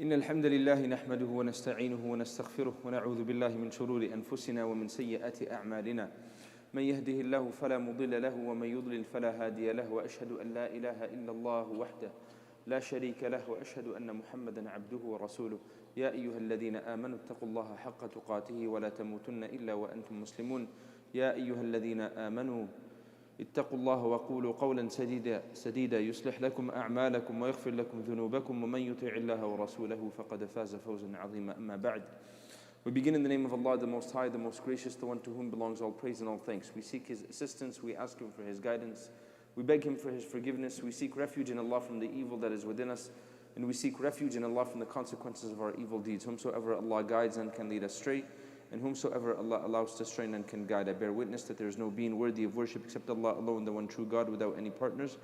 إن الحمد لله نحمده ونستعينه ونستغفره ونعوذ بالله من شرور أنفسنا ومن سيئات أعمالنا من يهده الله فلا مضل له ومن يضلل فلا هادي له وأشهد أن لا إله إلا الله وحده لا شريك له وأشهد أن محمدا عبده ورسوله يا أيها الذين آمنوا اتقوا الله حق تقاته ولا تموتن إلا وأنتم مسلمون يا أيها الذين آمنوا اتقوا الله وقولوا قولا سديدا يصلح لكم أعمالكم ويغفر لكم ذنوبكم ومن يطع الله ورسوله فقد فاز فوزا عظيما أما بعد. We begin in the name of Allah, the Most High, the Most Gracious, the one to whom belongs all praise and all thanks. We seek His assistance, we ask Him for His guidance, we beg Him for His forgiveness, we seek refuge in Allah from the evil that is within us, and we seek refuge in Allah from the consequences of our evil deeds. Whomsoever Allah guides and can lead astray, and whomsoever Allah allows to stray and can guide. I bear witness that there is no being worthy of worship except Allah alone, the one true God, without any partners.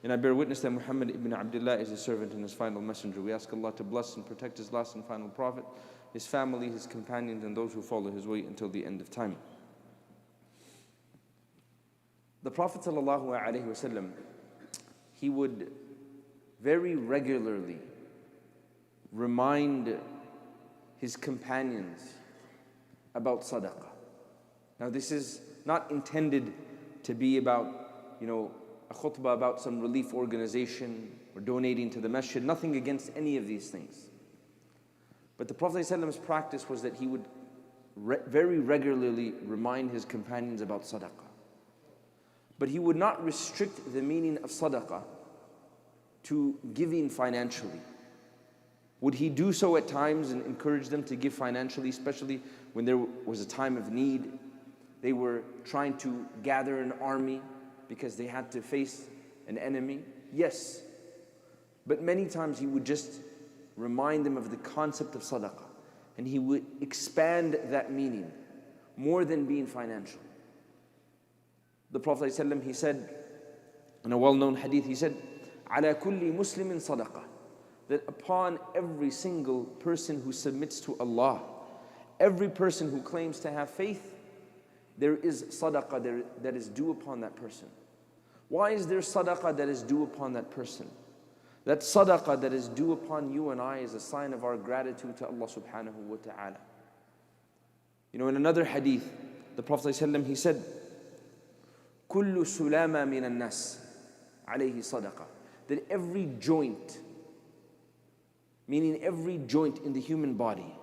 And I bear witness that Muhammad ibn Abdullah is His servant and His final messenger. We ask Allah to bless and protect His last and final prophet, his family, his companions, and those who follow his way until the end of time. The Prophet ﷺ, he would very regularly remind his companions about sadaqah. Now this is not intended to be about, a khutbah about some relief organization or donating to the masjid. Nothing against any of these things. But the Prophet ﷺ's practice was that he would very regularly remind his companions about sadaqah. But he would not restrict the meaning of sadaqah to giving financially. Would he do so at times and encourage them to give financially, especially when there was a time of need? They were trying to gather an army because they had to face an enemy? Yes. But many times he would just remind them of the concept of sadaqah, and he would expand that meaning more than being financial. The Prophet ﷺ, he said in a well-known hadith, he said, "Ala kulli muslimin sadaqah," that upon every single person who submits to Allah, every person who claims to have faith, there is sadaqah that is due upon that person. Why is there sadaqah that is due upon that person? That sadaqah that is due upon you and I is a sign of our gratitude to Allah subhanahu wa ta'ala. In another hadith, the Prophet ﷺ, he said, "Kullu sulama min al-nas alayhi sadaqah," that every joint, meaning every joint in the human body,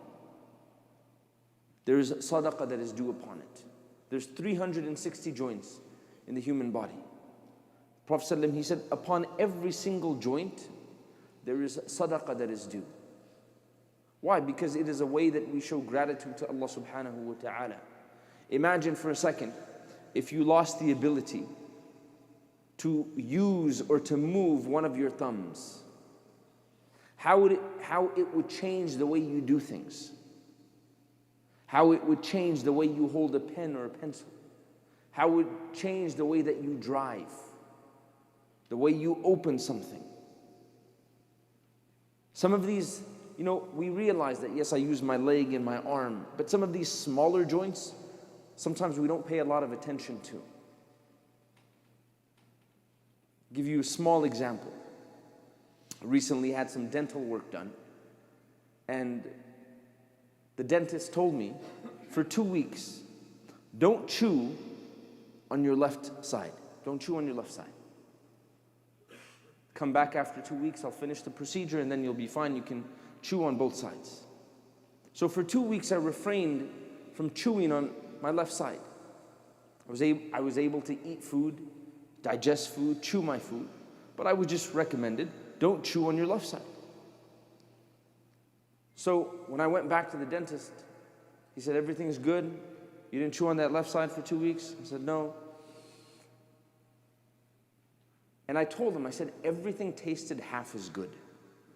there is sadaqah that is due upon it. There's 360 joints in the human body. Prophet ﷺ, he said, upon every single joint, there is sadaqah that is due. Why? Because it is a way that we show gratitude to Allah subhanahu wa ta'ala. Imagine for a second, if you lost the ability to use or to move one of your thumbs, how it would change the way you do things. How it would change the way you hold a pen or a pencil. How it would change the way that you drive. The way you open something. Some of these, we realize that yes, I use my leg and my arm, but some of these smaller joints, sometimes we don't pay a lot of attention to. I'll give you a small example. I recently had some dental work done, and the dentist told me, for 2 weeks, don't chew on your left side. Don't chew on your left side. Come back after 2 weeks, I'll finish the procedure, and then you'll be fine. You can chew on both sides. So for 2 weeks, I refrained from chewing on my left side. I was able to eat food, digest food, chew my food, but I was just recommended, don't chew on your left side. So when I went back to the dentist, he said, everything's good. You didn't chew on that left side for 2 weeks? I said, no. And I told him, I said, everything tasted half as good.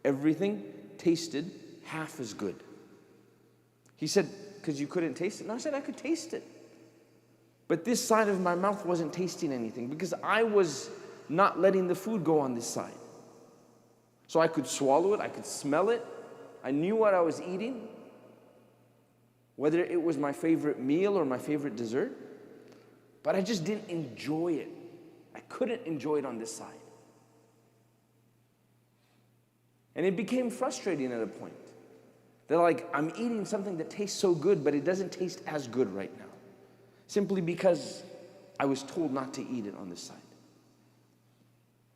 Everything tasted half as good. He said, because you couldn't taste it? No, I said, I could taste it. But this side of my mouth wasn't tasting anything because I was not letting the food go on this side. So I could swallow it, I could smell it. I knew what I was eating, whether it was my favorite meal or my favorite dessert, but I just didn't enjoy it. I couldn't enjoy it on this side. And it became frustrating at a point. They're like, I'm eating something that tastes so good, but it doesn't taste as good right now. Simply because I was told not to eat it on this side.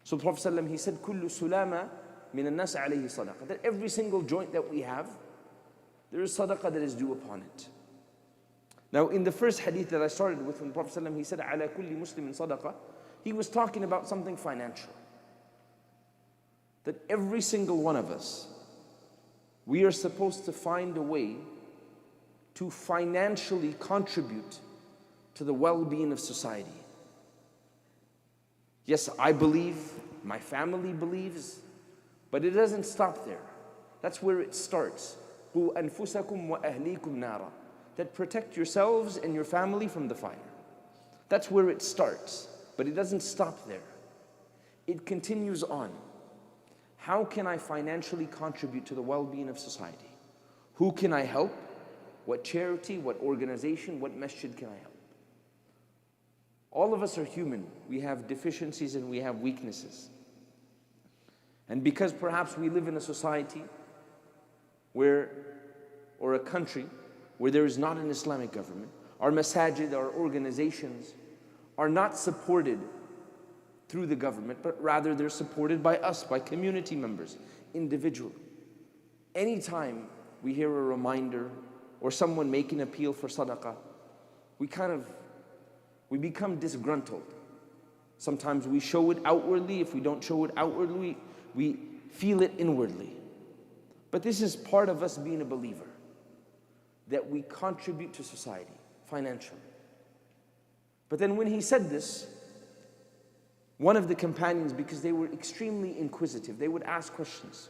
So the Prophet ﷺ, he said, كُلُّ سُلَامَ مِنَ النَّاسِ عَلَيْهِ صَدَقَةً. That every single joint that we have, there is sadaqah that is due upon it. Now in the first hadith that I started with, when the Prophet ﷺ, he said, عَلَى كُلِّ مُسْلِمٍ صَدَقَةً, he was talking about something financial. That every single one of us, we are supposed to find a way to financially contribute to the well-being of society. Yes, I believe, my family believes, but it doesn't stop there. That's where it starts. قُوا أَنفُسَكُمْ وَأَهْلِيكُمْ نَارًا. That protect yourselves and your family from the fire. That's where it starts, but it doesn't stop there. It continues on. How can I financially contribute to the well-being of society? Who can I help? What charity, what organization, what masjid can I help? All of us are human. We have deficiencies and we have weaknesses. And because perhaps we live in a society where, or a country where there is not an Islamic government, our masajid, our organizations are not supported through the government, but rather they're supported by us, by community members, individually. Anytime we hear a reminder or someone make an appeal for sadaqah, we become disgruntled. Sometimes we show it outwardly. If we don't show it outwardly, we feel it inwardly. But this is part of us being a believer, that we contribute to society financially. But then when he said this, one of the companions, because they were extremely inquisitive, they would ask questions.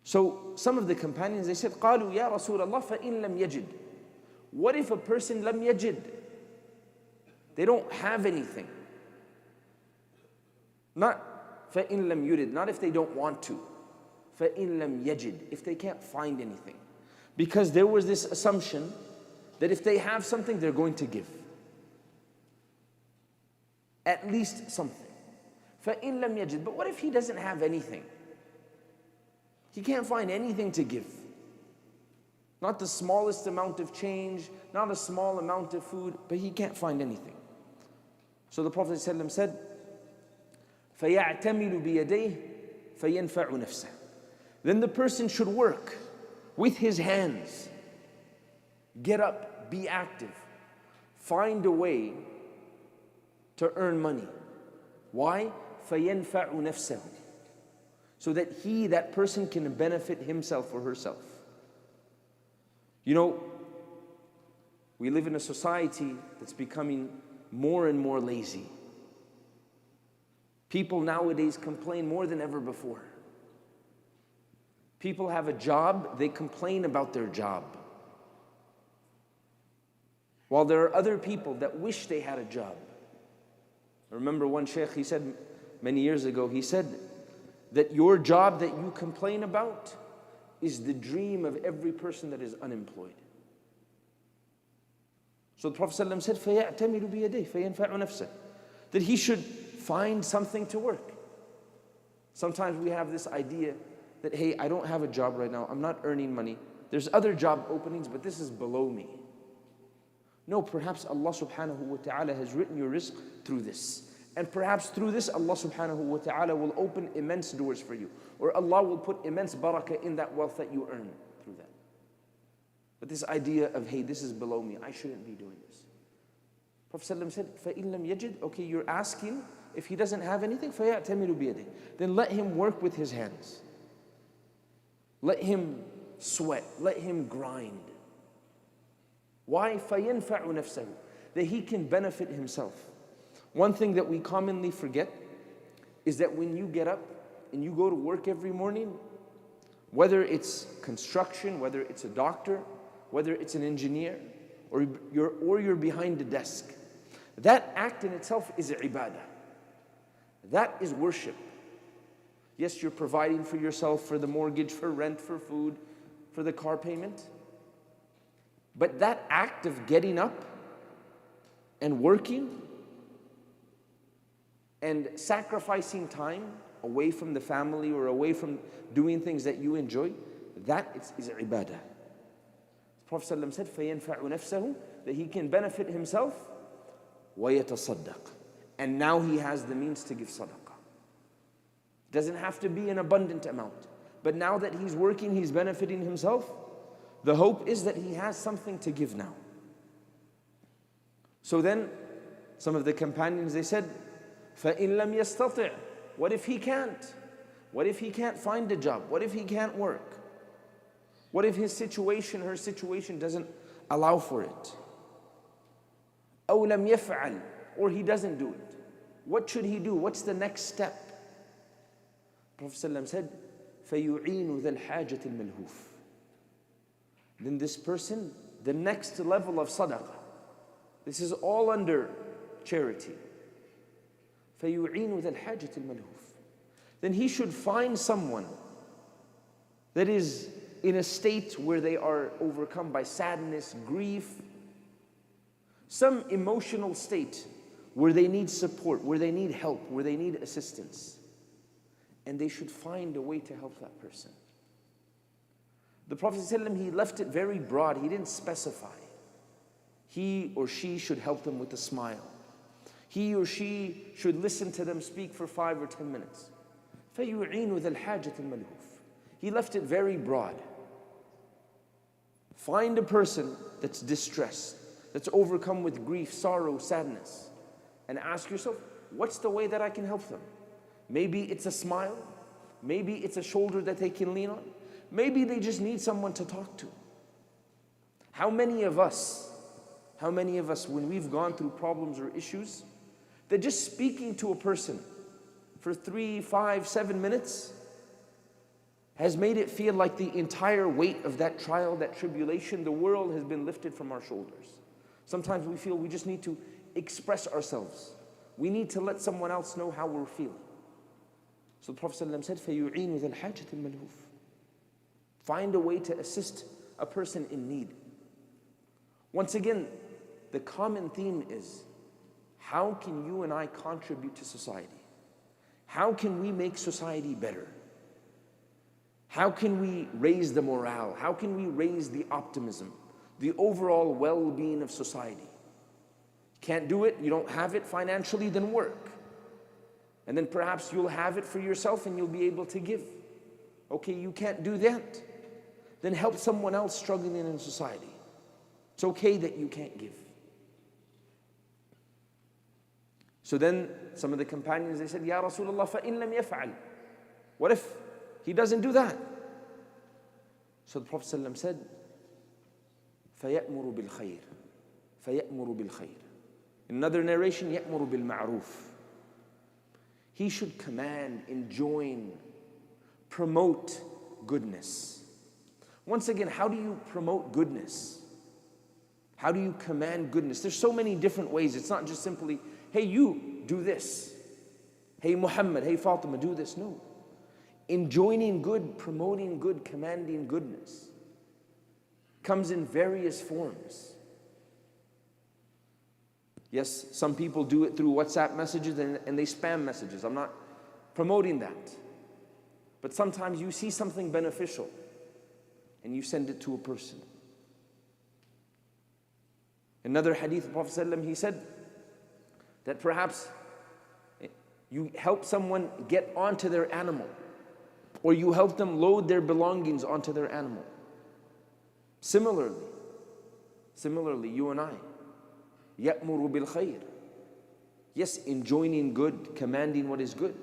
So some of the companions, they said, قالوا يا رسول الله فإن لم يجد. What if a person لم يجد? They don't have anything. Not فإن لم يرد, not if they don't want to. فإن لم يجد, if they can't find anything. Because there was this assumption that if they have something, they're going to give. At least something. فَإِن لَمْ يَجِدْ. But what if he doesn't have anything? He can't find anything to give. Not the smallest amount of change, not a small amount of food, but he can't find anything. So the Prophet ﷺ said, فَيَعْتَمِلُ بِيَدَيْهِ فَيَنْفَعُ نَفْسَهُ. Then the person should work with his hands. Get up, be active. Find a way to earn money. Why? فَيَنْفَعُ نَفْسَهُ. So that that person can benefit himself or herself. You know, we live in a society that's becoming more and more lazy. People nowadays complain more than ever before. People have a job, they complain about their job. While there are other people that wish they had a job. I remember one sheikh, he said many years ago, he said that your job that you complain about is the dream of every person that is unemployed. So the Prophet ﷺ said, فَيَعْتَمِلُ بِيَدَيْهِ فَيَنْفَعُ نَفْسَهُ. That he should find something to work. Sometimes we have this idea that, hey, I don't have a job right now, I'm not earning money. There's other job openings, but this is below me. No, perhaps Allah subhanahu wa ta'ala has written your rizq through this. And perhaps through this, Allah subhanahu wa ta'ala will open immense doors for you. Or Allah will put immense barakah in that wealth that you earn through that. But this idea of, hey, this is below me, I shouldn't be doing this. Prophet ﷺ said, فَإِن لَمْ يَجِدْ. Okay, you're asking, if he doesn't have anything, فَيَعْتَمِلُ بِيَدِهِ. Then let him work with his hands. Let him sweat, let him grind. Why? فَيَنْفَعُ نَفْسَهُ. That he can benefit himself. One thing that we commonly forget is that when you get up and you go to work every morning, whether it's construction, whether it's a doctor, whether it's an engineer, or you're behind a desk, that act in itself is ibadah. That is worship. Yes, you're providing for yourself, for the mortgage, for rent, for food, for the car payment. But that act of getting up and working and sacrificing time away from the family or away from doing things that you enjoy, that is ibadah. The Prophet ﷺ said, فَيَنْفَعُ نَفْسَهُ, that he can benefit himself, وَيَتَصَدَّقْ, and now he has the means to give sadaqah. Doesn't have to be an abundant amount, but now that he's working, he's benefiting himself, the hope is that he has something to give now. So then, some of the companions, they said, فَإِن لَمْ يَسْتَطِعْ, what if he can't? What if he can't find a job? What if he can't work? What if his situation, her situation doesn't allow for it? أَوْ لَمْ يَفْعَلْ, or he doesn't do it. What should he do? What's the next step? Prophet ﷺ said, فَيُعِينُ ذَا الْحَاجَةِ الْمَلْهُوفِ, then this person, the next level of sadaqah, this is all under charity. فَيُعِينُ ذَا الْحَاجَةِ الْمَلْهُوفِ, then he should find someone that is in a state where they are overcome by sadness, grief, some emotional state where they need support, where they need help, where they need assistance. And they should find a way to help that person. The Prophet ﷺ, he left it very broad. He didn't specify. He or she should help them with a smile. He or she should listen to them speak for 5 or 10 minutes. فَيُعِينُ ذَا الْحَاجَةِ الْمَلْهُوفِ. He left it very broad. Find a person that's distressed, that's overcome with grief, sorrow, sadness, and ask yourself, what's the way that I can help them? Maybe it's a smile. Maybe it's a shoulder that they can lean on. Maybe they just need someone to talk to. How many of us, when we've gone through problems or issues, that just speaking to a person for 3, 5, 7 minutes has made it feel like the entire weight of that trial, that tribulation, the world has been lifted from our shoulders. Sometimes we feel we just need to express ourselves. We need to let someone else know how we're feeling. So the Prophet ﷺ said, فَيُعِينُ ذَا الْحَاجَةِ الْمَلْهُوفِ. Find a way to assist a person in need. Once again, the common theme is, how can you and I contribute to society? How can we make society better? How can we raise the morale? How can we raise the optimism, the overall well-being of society? Can't do it, you don't have it financially, then work. And then perhaps you'll have it for yourself and you'll be able to give. Okay, you can't do that, then help someone else struggling in society. It's okay that you can't give. So then some of the companions, they said, Ya Rasulullah, فَإِن لَمْ يَفْعَلْ, what if he doesn't do that? So the Prophet ﷺ said, فَيَأْمُرُ بِالْخَيْرِ فَيَأْمُرُ بِالْخَيْرِ. In another narration, يَأْمُرُ بِالْمَعْرُوفِ. He should command, enjoin, promote goodness. Once again, how do you promote goodness? How do you command goodness? There's so many different ways. It's not just simply, hey, you, do this. Hey, Muhammad, hey, Fatima, do this. No. Enjoining good, promoting good, commanding goodness comes in various forms. Yes, some people do it through WhatsApp messages and they spam messages. I'm not promoting that. But sometimes you see something beneficial and you send it to a person. Another hadith, the Prophet ﷺ, he said that perhaps you help someone get onto their animal, or you help them load their belongings onto their animal. Similarly, you and I, يَأْمُرُ بِالْخَيْرِ. Yes, enjoining good, commanding what is good,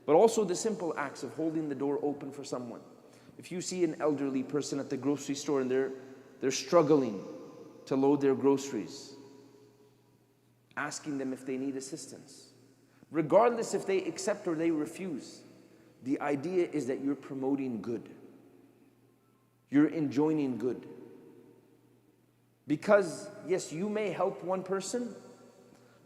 but also the simple acts of holding the door open for someone. If you see an elderly person at the grocery store and they're struggling to load their groceries, asking them if they need assistance, regardless if they accept or they refuse, the idea is that you're promoting good. You're enjoining good. Because, yes, you may help one person,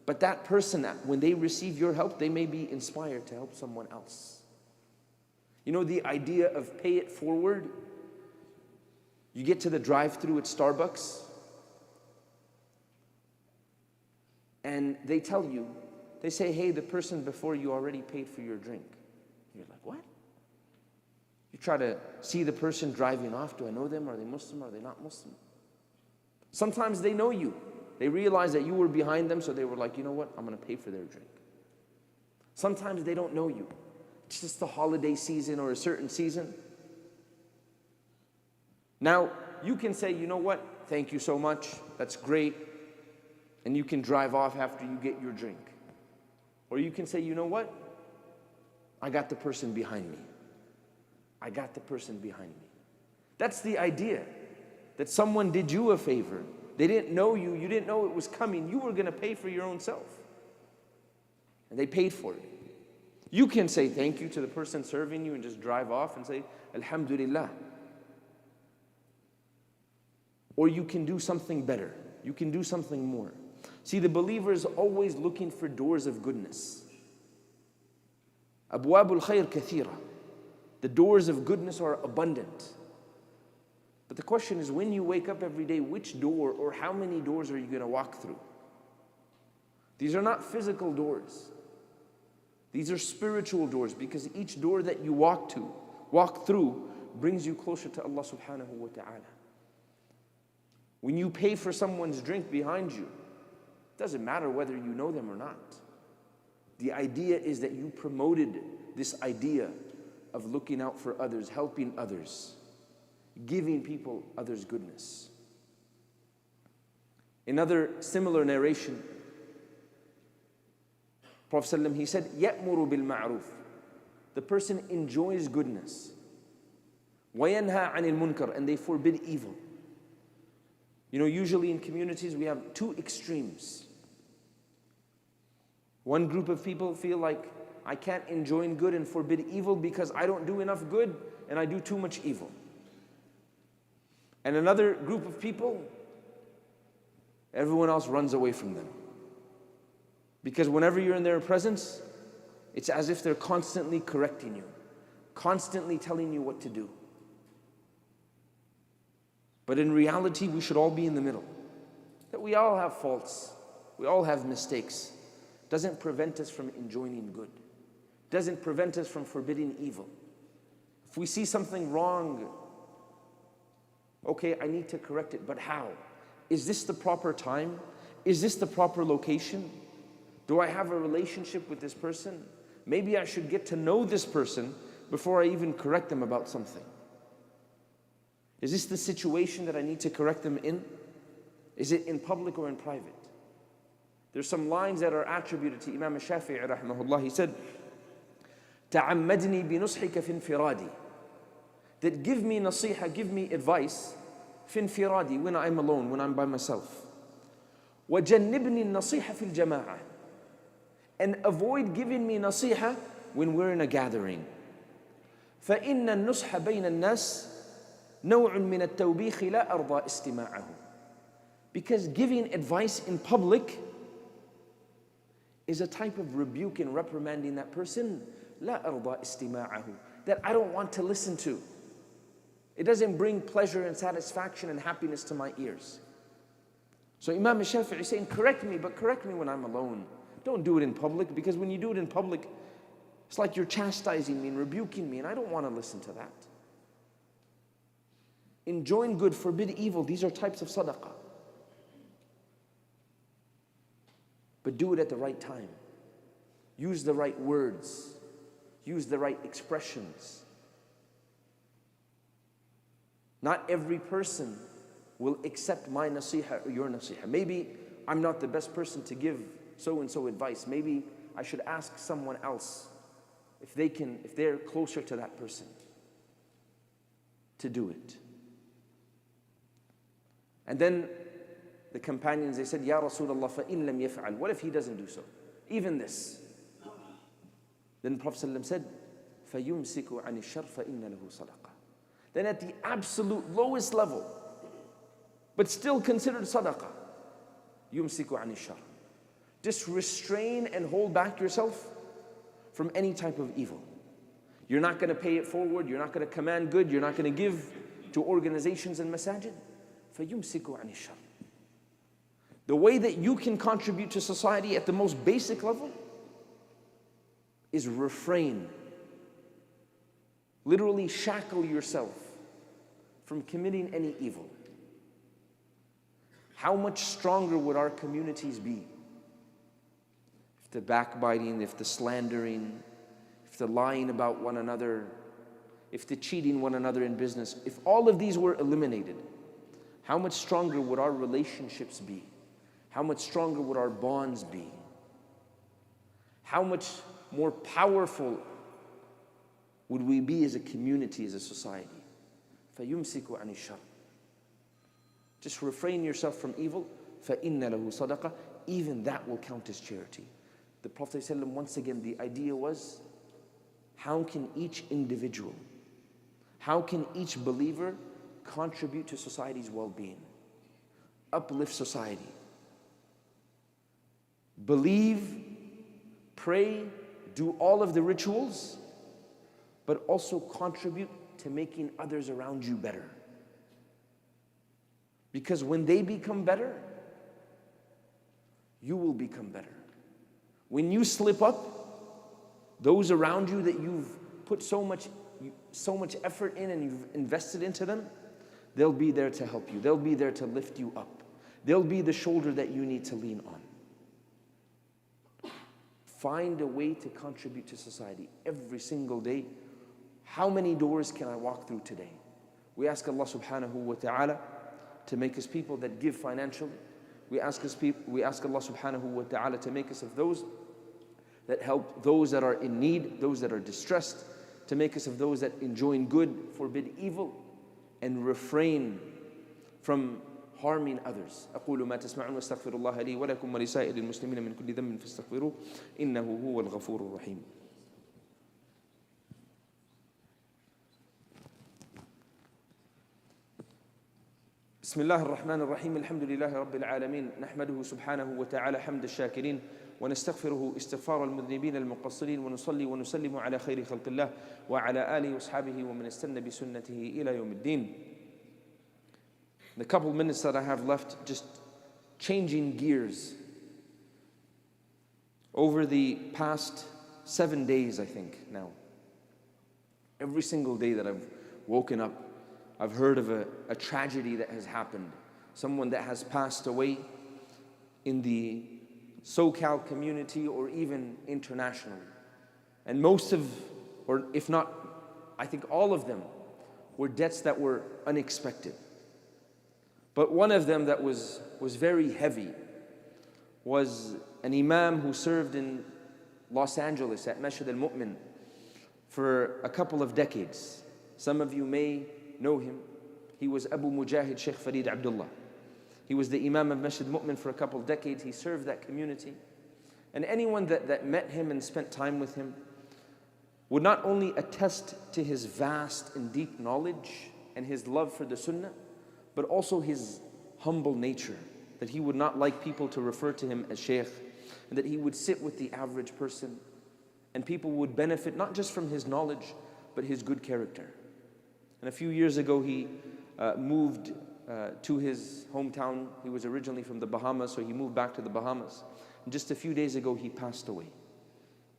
but that person, when they receive your help, they may be inspired to help someone else. You know the idea of pay it forward? You get to the drive-thru at Starbucks, and they tell you, they say, hey, the person before you already paid for your drink. You're like, what? You try to see the person driving off. Do I know them? Are they Muslim? Are they not Muslim? Sometimes they know you. They realize that you were behind them, so they were like, you know what? I'm going to pay for their drink. Sometimes they don't know you. It's just the holiday season or a certain season. Now, you can say, you know what? Thank you so much. That's great. And you can drive off after you get your drink. Or you can say, you know what? I got the person behind me. I got the person behind me. That's the idea. That someone did you a favor. They didn't know you. You didn't know it was coming. You were going to pay for your own self. And they paid for it. You can say thank you to the person serving you and just drive off and say, Alhamdulillah. Or you can do something better. You can do something more. See, the believer is always looking for doors of goodness. Abwabul khayr kathira. The doors of goodness are abundant. But the question is, when you wake up every day, which door or how many doors are you going to walk through? These are not physical doors. These are spiritual doors, because each door that you walk through, brings you closer to Allah subhanahu wa ta'ala. When you pay for someone's drink behind you, it doesn't matter whether you know them or not. The idea is that you promoted this idea of looking out for others, helping others, giving people others goodness. Another similar narration, Prophet ﷺ, he said, يَأْمُرُ بِالْمَعْرُوفِ. The person enjoys goodness. وَيَنْهَى عَنِ الْمُنْكَرِ. And they forbid evil. You know, usually in communities we have two extremes. One group of people feel like, I can't enjoin good and forbid evil because I don't do enough good and I do too much evil. And another group of people, everyone else runs away from them. Because whenever you're in their presence, it's as if they're constantly correcting you, constantly telling you what to do. But in reality, we should all be in the middle. That we all have faults, we all have mistakes. Doesn't prevent us from enjoining good. Doesn't prevent us from forbidding evil. If we see something wrong, okay, I need to correct it, but how? Is this the proper time? Is this the proper location? Do I have a relationship with this person? Maybe I should get to know this person before I even correct them about something. Is this the situation that I need to correct them in? Is it in public or in private? There's some lines that are attributed to Imam Shafi'i rahimahullah. He said, تَعَمَّدْنِي بِنُصْحِكَ فِي انْفِرَادِي. That give me nasiha, give me advice, فِي انْفِرَادِي, when I'm alone, when I'm by myself. وَجَنِّبْنِي النَّصِيحَ فِي الْجَمَاعَةِ. And avoid giving me nasiha when we're in a gathering. فَإِنَّ النُّصْحَ بَيْنَ النَّاسِ نوع من التوبيخ لا أرضى استماعه. Because giving advice in public is a type of rebuke and reprimanding that person, لا أرضى استماعه, that I don't want to listen to. It doesn't bring pleasure and satisfaction and happiness to my ears. So Imam Shafi'i is saying, correct me, but correct me when I'm alone. Don't do it in public, because when you do it in public, it's like you're chastising me and rebuking me, and I don't want to listen to that. Enjoin good, forbid evil. These are types of sadaqah. But do it at the right time. Use the right words. Use the right expressions. Not every person will accept my nasiha or your nasiha. Maybe I'm not the best person to give so-and-so advice. Maybe I should ask someone else if they're closer to that person to do it. And then the companions, they said, Ya Rasulullah, فَإِن لَمْ يَفْعَلْ. What if he doesn't do so? Even this. Then Prophet ﷺ said, فَيُمْسِكُ عَنِ الشَّرْ فَإِنَّ لَهُ صَدَقَةً. Then at the absolute lowest level, but still considered sadaqah, يُمْسِكُ عَنِ الشَّرْ. Just restrain and hold back yourself from any type of evil. You're not going to pay it forward. You're not going to command good. You're not going to give to organizations and masajid. فَيُمْسِكُ عَنِ الشَّرْ. The way that you can contribute to society at the most basic level is refrain Literally shackle yourself from committing any evil. How much stronger would our communities be if the backbiting, if the slandering, if the lying about one another, if the cheating one another in business, if all of these were eliminated? How much stronger would our relationships be? How much stronger would our bonds be? How much more powerful would we be as a community, as a society? فَيُمْسِكُ عَنِ الشَّرِّ. Just refrain yourself from evil. فَإِنَّ لَهُ صَدَقَةً. Even that will count as charity. The Prophet ﷺ, once again, the idea was, how can each individual, how can each believer contribute to society's well-being, uplift society? Believe, pray, do all of the rituals, but also contribute to making others around you better. Because when they become better, you will become better. When you slip up, those around you that you've put so much effort in and you've invested into them, they'll be there to help you. They'll be there to lift you up. They'll be the shoulder that you need to lean on. Find a way to contribute to society every single day. How many doors can I walk through today? We ask Allah subhanahu wa ta'ala to make us people that give financially. We ask Allah subhanahu wa ta'ala to make us of those that help those that are in need, those that are distressed, to make us of those that enjoin good, forbid evil, and refrain from harming others. أقول ما تسمعون واستغفر الله لي ولكم ولسائر المسلمين من كل ذنب فاستغفروه إنه هو الغفور الرحيم. بسم الله الرحمن الرحيم. الحمد لله رب العالمين، نحمده سبحانه وتعالى حمد الشاكرين، ونستغفره استغفار المذنبين المقصرين، ونصلي ونسلم على خير خلق الله وعلى آله وأصحابه ومن استنى بسنته إلى يوم الدين. The couple minutes that I have left, just changing gears. Over the past 7 days, I think now, every single day that I've woken up, I've heard of a tragedy that has happened. Someone that has passed away in the SoCal community or even internationally. And most of, or if not, I think all of them were deaths that were unexpected. But one of them that was very heavy was an imam who served in Los Angeles at Masjid al-Mu'min for a couple of decades. Some of you may know him. He was Abu Mujahid Sheikh Farid Abdullah. He was the imam of Masjid al-Mu'min for a couple of decades. He served that community. And anyone that met him and spent time with him would not only attest to his vast and deep knowledge and his love for the sunnah, but also his humble nature, that he would not like people to refer to him as sheikh, and that he would sit with the average person, and people would benefit not just from his knowledge, but his good character. And a few years ago, he moved to his hometown. He was originally from the Bahamas, so he moved back to the Bahamas. And just a few days ago, he passed away.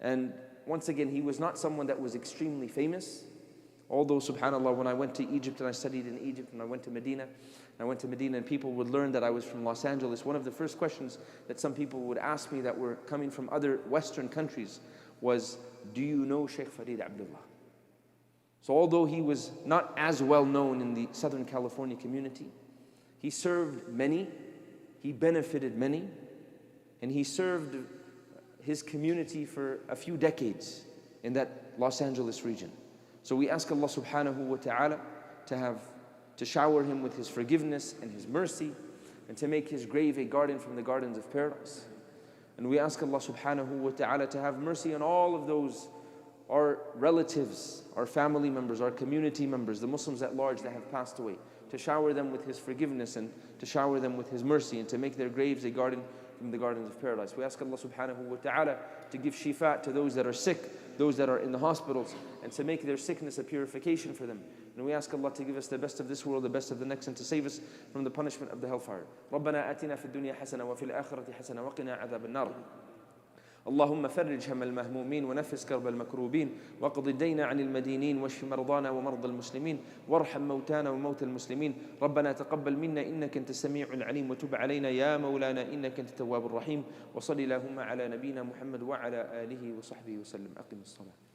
And once again, he was not someone that was extremely famous. Although, subhanAllah, when I went to Egypt and I studied in Egypt and I went to Medina and people would learn that I was from Los Angeles, one of the first questions that some people would ask me that were coming from other Western countries was, do you know Sheikh Farid Abdullah? So although he was not as well known in the Southern California community, he served many, he benefited many, and he served his community for a few decades in that Los Angeles region. So we ask Allah subhanahu wa ta'ala to shower him with his forgiveness and his mercy, and to make his grave a garden from the gardens of paradise. And we ask Allah subhanahu wa ta'ala to have mercy on all of those, our relatives, our family members, our community members, the Muslims at large that have passed away, to shower them with his forgiveness and to shower them with his mercy, and to make their graves a garden from the gardens of paradise. We ask Allah subhanahu wa ta'ala to give shifa to those that are sick, those that are in the hospitals, and to make their sickness a purification for them. And we ask Allah to give us the best of this world, the best of the next, and to save us from the punishment of the hellfire. رَبَّنَا آتِنَا فِي الدُّنْيَا حَسَنَةً وَفِي الْآخِرَةِ حَسَنَةً وَقِنَا عَذَابَ النَّارِ اللهم فرج هم المهمومين ونفس كرب المكروبين واقض الدين عن المدينين واشف مرضانا ومرضى المسلمين وارحم موتانا وموتى المسلمين. ربنا تقبل منا إنك أنت السميع العليم وتب علينا يا مولانا إنك أنت التواب الرحيم. وصل اللهم على نبينا محمد وعلى آله وصحبه وسلم. أقم الصلاة.